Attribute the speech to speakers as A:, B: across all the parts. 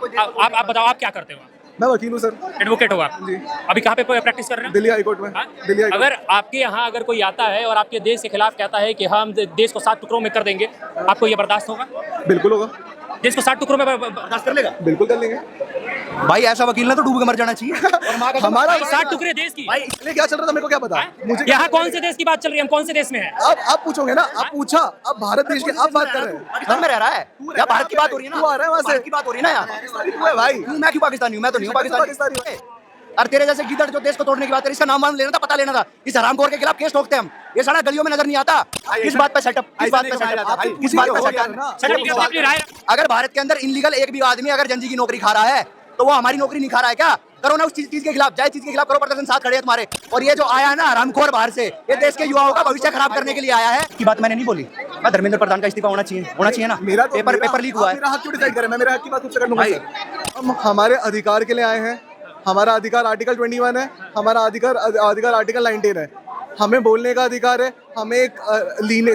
A: आप बताओ, आप क्या करते हो?
B: मैं वकील हूँ सर।
A: एडवोकेट हो आप?
B: जी।
A: अभी कहाँ पे प्रैक्टिस कर रहे हैं?
B: दिल्ली हाई कोर्ट में।
A: हाँ?
B: Delhi high court.
A: अगर आपके यहाँ अगर कोई आता है और आपके देश के खिलाफ कहता है कि हम देश को 7 टुकड़ों में कर देंगे, आपको ये बर्दाश्त होगा?
B: बिल्कुल होगा।
A: देश को 7 टुकड़ों में बर्दाश्त कर लेगा?
B: बिल्कुल कर लेंगे
C: भाई। ऐसा वकील ना तो डूब के मर जाना चाहिए। और
B: हमारा
A: 7 टुकड़े देश की।
B: भाई इसलिए क्या चल रहा था मेरे को क्या पता। मुझे
A: यहाँ कौन से देश की बात चल रही है? हम कौन से देश में है?
B: आप पूछोगे ना, आप पूछा, आप भारत देश की आप बात कर रहे हैं।
C: पाकिस्तान में रह रहा है या भारत की बात हो रही है ना?
B: तू आ रहा है वहाँ से।
C: भारत की बात हो रही है ना यार।
B: तू है भाई।
C: मैं क्यों पाकिस्तानी हूँ? मैं तो नहीं हूँ पाकिस्तानी।
B: पाकिस्तानी।
C: और तेरे जैसे गीदड़ जो देश को तोड़ने की बात करे, इसका नाम वाम लेना था, पता लेना था। इस हरामखोर के खिलाफ केस ठोकते हम। ये सारा गलियों में नजर नहीं आता। किस बात पे सेटअप? किस बात पे सेटअप? किस बात पे सेटअप? अगर भारत के अंदर इनलीगल एक भी आदमी अगर जनजी की नौकरी खा रहा है तो वो हमारी नौकरी नहीं खा रहा है क्या? करो ना उस चीज के खिलाफ, जाए चीज के खिलाफ करो, प्रदर्शन साथ खड़े हैं तुम्हारे। और ये जो आया है ना हरामखोर बाहर से, ये देश के युवाओं का भविष्य खराब करने के लिए आया है। की बात मैंने नहीं बोली। मैं धर्मेंद्र प्रधान का इस्तीफा होना चाहिए ना।
B: मेरा
C: पेपर लीक हुआ है।
B: मेरा हक क्यों डिसाइड करें? मैं मेरा हक की बात खुद से कर लूंगा सर। हम हमारे अधिकार के लिए आए हैं। हमारा अधिकार आर्टिकल 21 है, हमारा अधिकार आर्टिकल 19 है। हमें बोलने का अधिकार है, हमें एक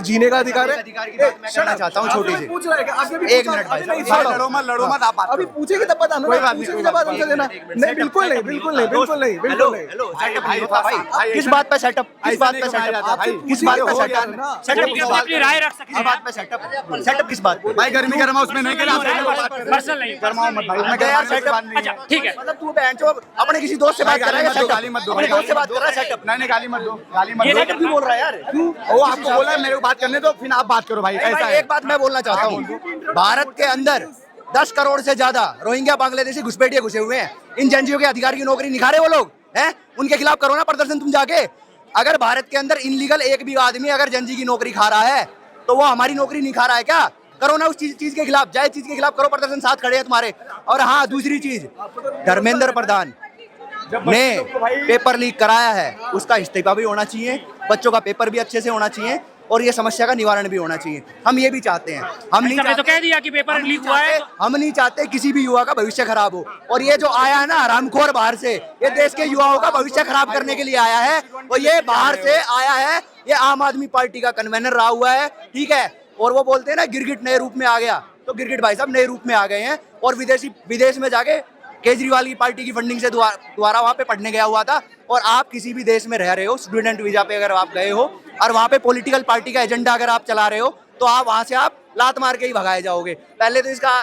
B: जीने का अधिकार है।
C: कहना चाहता हूँ छोटी सी
B: पूछ रहा है क्या? आपने भी
C: एक
B: पूछा?
C: मिनट भाई,
B: अभी नहीं,
C: भाई,
B: छोड़ो।
C: लड़ो मत आप बात
B: अभी
C: करो।
B: पूछेगी तब पता ना।
C: कोई बात नहीं,
B: पूछेगी
C: कोई
B: तब
C: बात
B: आंसर
C: नहीं,
B: देना। नहीं बिल्कुल नहीं, बिल्कुल नहीं, बिल्कुल नहीं, बिल्कुल नहीं।
C: हेलो सेटअप नहीं होता भाई। किस बात पे सेटअप? किस बात पे सेटअप? किस बात पे सेटअप?
A: सेटअप की अपनी राय रख सकते
C: किस
A: हैं।
C: बात पे सेटअप? सेटअप किस बात पे?
D: भाई गर्मी गर्मा उसमें नहीं गिरा।
A: पर्सनल नहीं।
D: गरमाओ मत भाई।
C: मैं कह यार सेटअप।
A: अच्छा ठीक है।
C: मतलब तू बहन चो अपने किसी दोस्त से बात कर रहा है सेटअप?
D: गाली मत दो।
C: अपने दोस्त से बात कर रहा है सेटअप?
D: नहीं गाली मत दो, गाली मत
A: ये
D: दो।
A: नहीं
C: क्यों बोल रहा है यार?
D: वो आपको बोला है मेरे को बात करने दो, फिर आप बात करो भाई।
C: भाई,
D: ऐसा है।
C: एक बात मैं बोलना चाहता हूँ। भारत के अंदर 10 करोड़ से ज्यादा रोहिंग्या बांग्लादेशी घुसपैठिए घुसे हुए हैं। इन जनजियों के अधिकार की नौकरी निखारे वो लोग हैं। उनके खिलाफ करो ना प्रदर्शन तुम जाके। अगर भारत के अंदर इनलीगल एक भी आदमी अगर जनजी की नौकरी खा रहा है तो वो हमारी नौकरी नहीं खा रहा है क्या? करो ना उस चीज के खिलाफ, जाए चीज के खिलाफ करो प्रदर्शन, साथ खड़े हैं तुम्हारे। और हाँ दूसरी चीज, धर्मेंद्र प्रधान ने पेपर लीक कराया है, उसका इस्तीफा भी होना चाहिए। बच्चों का पेपर भी अच्छे से होना चाहिए और ये समस्या का निवारण भी होना चाहिए। हम ये भी चाहते हैं। हम नहीं
A: तो कह दिया कि पेपर लीक हुआ है।
C: हम नहीं चाहते किसी भी युवा का भविष्य खराब हो। और ये जो आया है ना हरामखोर बाहर से, ये देश के युवाओं का भविष्य खराब करने के लिए आया है। और ये बाहर से आया है, ये आम आदमी पार्टी का कन्वेनर रहा हुआ है, ठीक है। और वो बोलते हैं ना गिरगिट नए रूप में आ गया, तो गिरगिट भाई साहब नए रूप में आ गए हैं। और विदेश में जाके केजरीवाल की पार्टी की फंडिंग से दोबारा वहाँ पे पढ़ने गया हुआ था। और आप किसी भी देश में रह रहे हो, स्टूडेंट वीजा पे अगर आप गए हो और वहाँ पे पॉलिटिकल पार्टी का एजेंडा अगर आप चला रहे हो तो आप वहाँ से आप लात मार के ही भगाए जाओगे। पहले तो इसका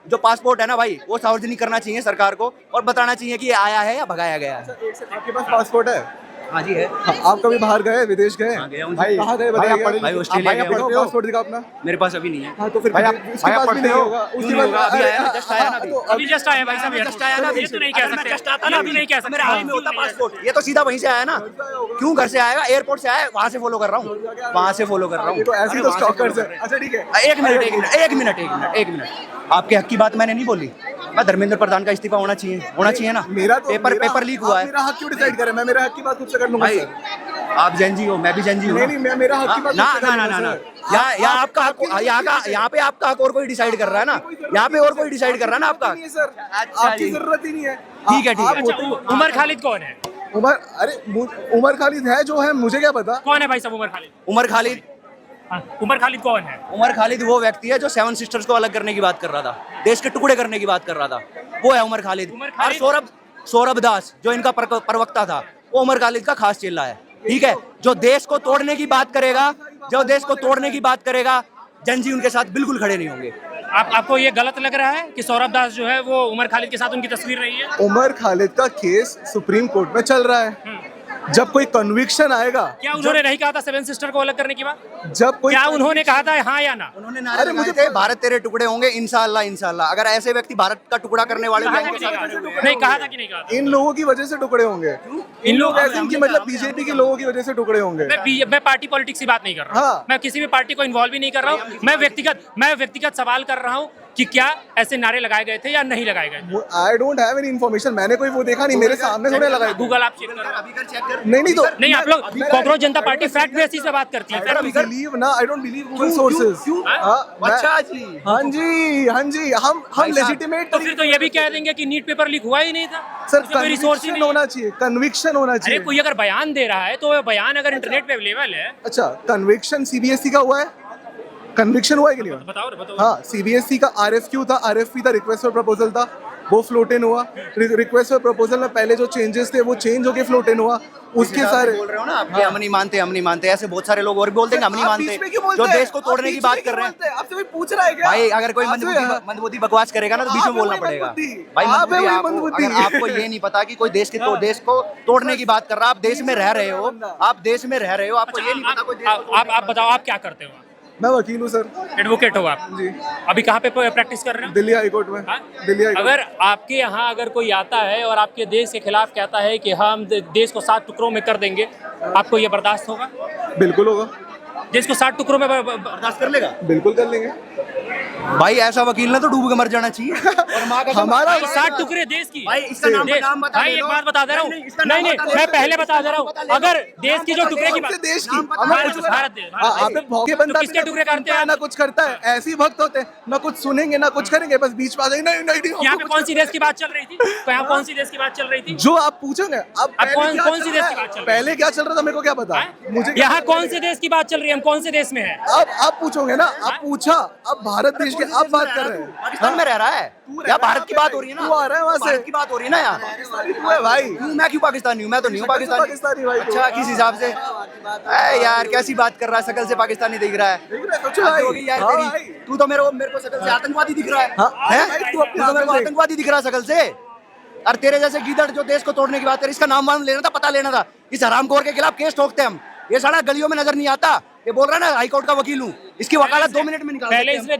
C: जो पासपोर्ट है ना भाई, वो सार्वजनिक करना चाहिए सरकार को और बताना चाहिए कि ये आया है या भगाया गया है।
B: आपके पास पासपोर्ट है?
C: हाँ जी है।
B: आप कभी बाहर गए, विदेश गए?
D: भाई
B: कहाँ गए
D: भाई,
B: बताइए?
D: आप पढ़े-
C: भाई ऑस्ट्रेलिया
D: आप
C: गया
D: पढ़ते
C: हूँ।
D: हो?
B: पासपोर्ट दिखा अपना।
C: मेरे पास अभी नहीं है।
B: हाँ तो फिर
D: भाई,
B: उसके
D: आप
B: पास भी
D: पढ़ते
B: नहीं
D: हो?
B: होगा।
C: क्यों नहीं होगा? अभी आया ना, just आया ना अभी।
A: अभी जस्ट आया भाई साहब,
C: जस्ट आया ना अभी।
A: ये तो नहीं कह
C: अगर मैं
A: सकते।
C: जस्ट आता ना
A: ये तो नहीं कह सकते।
C: मेरे हाथ में होता पासपोर्ट। ये तो सीधा वहीं से आया ना। क्यों घर से आएगा? एयरपोर्ट से आया, वहां से फॉलो कर रहा हूँ, वहां से फॉलो कर रहा
B: ये तो ऐसे ही
C: हूँ।
B: तो स्टॉकर्स है। अच्छा ठीक है।
C: एक मिनट। आपके हक की बात मैंने नहीं बोली। मैं धर्मेंद्र प्रधान का इस्तीफा होना चाहिए ना।
B: मेरा तो
C: पेपर लीक हुआ है।
B: मेरा हक क्यों डिसाइड करें? मैं मेरा हक की बात खुद से कर लूंगा
C: भाई
B: सर।
C: आप जैनजी हो, मैं भी जैनजी हूँ।
B: नहीं मैं मेरा हक की बात
C: ना
B: खुद से कर
C: ना ना
B: लूंगा
C: ना
B: सर।
C: यहाँ आपका हक, यहाँ पे आपका हक और कोई डिसाइड कर रहा है ना। यहाँ पे और कोई डिसाइड कर रहा है ना आपका।
B: नहीं है सर,
C: अच्छा
B: आपकी
C: जी।
B: जरूरत ही नहीं है।
C: ठीक है, ठीक है।
B: आप होते हो।
A: उमर खालिद कौन है?
B: उमर खालिद है जो है, मुझे क्या पता।
A: कौन है भाई साहब उमर खालिद?
C: उमर खालिद
A: उमर खालिद कौन है?
C: उमर खालिद वो व्यक्ति है जो 7 सिस्टर्स को अलग करने की बात कर रहा था, देश के टुकड़े करने की बात कर रहा था। वो है उमर खालिद। और सौरभ दास जो इनका प्रवक्ता था, वो उमर खालिद का खास चेला है, ठीक है। जो देश को तोड़ने की बात करेगा, जनजी उनके साथ बिल्कुल खड़े नहीं होंगे।
A: आपको ये गलत लग रहा है कि सौरभ दास जो है वो उमर खालिद के साथ उनकी तस्वीर नहीं है?
B: उमर खालिद का केस सुप्रीम कोर्ट में चल रहा है। जब कोई कन्विक्शन आएगा,
A: क्या उन्होंने नहीं कहा था 7 सिस्टर को अलग करने की बात?
B: जब कोई
A: क्या उन्होंने कहा था हाँ या ना?
C: उन्होंने नारे लगाए थे, भारत तेरे टुकड़े होंगे इंशाअल्लाह इंशाअल्लाह। अगर ऐसे व्यक्ति भारत का टुकड़ा करने वाले
A: कहा था कि नहीं कहा था? नहीं कहा था कि नहीं कहा था?
B: इन लोगों की वजह से टुकड़े होंगे।
A: इन लोग
B: ऐसे कि मतलब बीजेपी के लोगों की वजह से टुकड़े होंगे।
A: मैं पार्टी पॉलिटिक्स की बात नहीं कर रहा हूँ।
B: हाँ।
A: मैं किसी भी पार्टी को इन्वॉल्व भी नहीं कर रहा हूँ। मैं व्यक्तिगत सवाल कर रहा हूँ कि क्या ऐसे नारे लगाए गए थे या नहीं लगाए गए थे?
B: I don't have any information. मैंने कोई वो देखा नहीं, मेरे सामने थोड़े लगाए।
A: गूगल आप चेक करो।
B: नहीं तो
A: नहीं, आप लोग कांग्रेस जनता पार्टी फैक्ट बेसिस पे बात करती है।
B: I don't believe ना, I don't believe Google sources।
C: अच्छा जी।
B: हाँ जी, हम लेजिटिमेट।
A: तो फिर तो ये भी कह देंगे कि नीट पेपर लीक हुआ ही नहीं था
B: सर।
A: कोई रिसोर्स ही
B: कन्विक्शन
A: नहीं।
B: होना चाहिए, कन्विक्शन होना
A: अरे
B: चाहिए।
A: कोई अगर बयान दे रहा है तो वो बयान अगर इंटरनेट पे अवेलेबल है।
B: अच्छा, कन्विक्शन सीबीएसई का हुआ है? कन्विक्शन हुआ है कि नहीं हुआ?
A: बताओ।
B: हाँ, सीबीएसई का आरएफक्यू था, आरएफपी था, रिक्वेस्ट फॉर प्रपोजल था। वो फ्लोट इन हुआ। रिक्वेस्ट फॉर प्रपोजल में पहले जो चेंजेस थे वो चेंज होके फ्लोट इन हुआ। उसके सारे
C: बोल रहे हो ना आप कि हम नहीं मानते, हम नहीं मानते, ऐसे बहुत सारे लोग और भी बोलते हैं कि हम नहीं
B: आप बीच में क्यों
C: मानते,
B: बोलते
C: जो
B: हैं?
C: देश को
B: आप
C: तोड़ने की
B: बीच
C: बात
B: में
C: कर
B: क्यों
C: रहे हैं।
B: बोलते आपसे कोई पूछ रहा है क्या?
C: भाई अगर कोई
B: आपसे
C: मंदबुद्धि बकवास करेगा ना तो बीच में बोलना
B: आप है
C: पड़ेगा।
B: मंदबुद्धि।
C: भाई
B: आप है
C: मंदबुद्धि
B: वही
C: आपको,
B: मंदबुद्धि।
C: अगर आपको ये नहीं पता कि कोई देश को तोड़ने की बात कर रहा है, आप देश में रह रहे हो, आप देश में रह रहे हो, आपको ये नहीं पता कोई देश को तोड़ने की
A: आप बताओ आप क्या करते हो?
B: मैं वकील हूँ सर।
A: एडवोकेट हो आप?
B: जी।
A: अभी कहाँ पे प्रैक्टिस कर रहे हो?
B: दिल्ली हाई कोर्ट में।
A: हाँ?
B: Delhi high court.
A: अगर आपके यहाँ अगर कोई आता है और आपके देश के खिलाफ कहता है कि हम देश को 7 टुकड़ों में कर देंगे, आपको ये बर्दाश्त होगा?
B: बिल्कुल होगा।
A: देश को 7 टुकड़ों में
C: बर्दाश्त कर लेगा?
B: बिल्कुल कर लेंगे।
C: भाई ऐसा वकील ना तो डूब के मर जाना चाहिए। और माँ का
B: हमारा
A: 7 टुकड़े देश की।
C: भाई इसका नाम बता
A: भाई
C: दे
A: एक
C: दो।
A: बात बता दे रहा हूँ,
C: इसका नाम
A: नहीं
C: बता दे
A: मैं
C: दो।
A: पहले बता दे रहा हूँ, अगर देश की जो टुकड़े की
B: कौन से
A: बात,
B: देश की?
C: नाम पता
B: हमें
C: है,
B: कुछ
A: भारत देश,
B: आप पे भौके
A: तो
B: बनता
A: किसके टुकड़े करते हैं?
B: ना कुछ करता है, ऐसे ही भक्त होते हैं, ना कुछ सुनेंगे ना कुछ करेंगे, बस बीच में आ जाएंगे, नहीं नहीं
A: यहाँ पे कौन सी देश की बात चल रही थी? यहाँ कौन सी देश की बात चल रही थी?
B: जो आप पूछोगे अब पहले
A: कौन-
B: क्या
A: कौन
B: चल
A: सी
B: रहा
A: देश
B: है?
A: की बात चल रही है?
B: पहले क्या चल रहा था मेरे को क्या पता? मुझे क्या
A: यहाँ
B: पता?
A: कौन से देश की बात चल रही है? हम कौन से देश में है?
B: अब आप पूछोगे ना, आप पूछा, अब भारत देश की आप बात कर रहे हैं।
C: पाकिस्तान में रह रहा है या भारत की बात हो रही है ना?
B: तू आ रहा है वहाँ से।
C: भारत की बात हो रही है ना यार।
B: पाकिस्तानी तू है भाई।
C: मैं क्यों पाकिस्तानी हूँ? मैं तो नहीं हूँ पाकिस्तानी।
B: पाकिस्तानी भाई तू।
C: अच्छा किस हिसाब से? अरे यार कैसी बात कर रहा है, शकल से पाकिस्तानी दिख रहा है।
B: देख रहे हो? सोचो भाई।
C: होगी यार
B: हाँ
C: तेरी।
B: भाई।
C: तू तो मेरे को शकल से आतंकवादी दिख रहा है।
B: हाँ,
C: हैं?
B: भाई,
C: तू तो मेरे को आतंकवादी दिख रहा है शकल से। और तेरे जैसे गीदड़ जो देश को तोड़ने की बात कर, इसका नाम वाम लेना था, पता लेना था। इस हरामखोर के खिलाफ केस ठोकते हम। ये सारा गलियों में नजर नहीं आता। ये बोल रहा है ना हाई कोर्ट का वकील हूँ, इसकी वकालत 2 मिनट में निकाल
A: पहले
C: सकते हैं हम।
A: इसने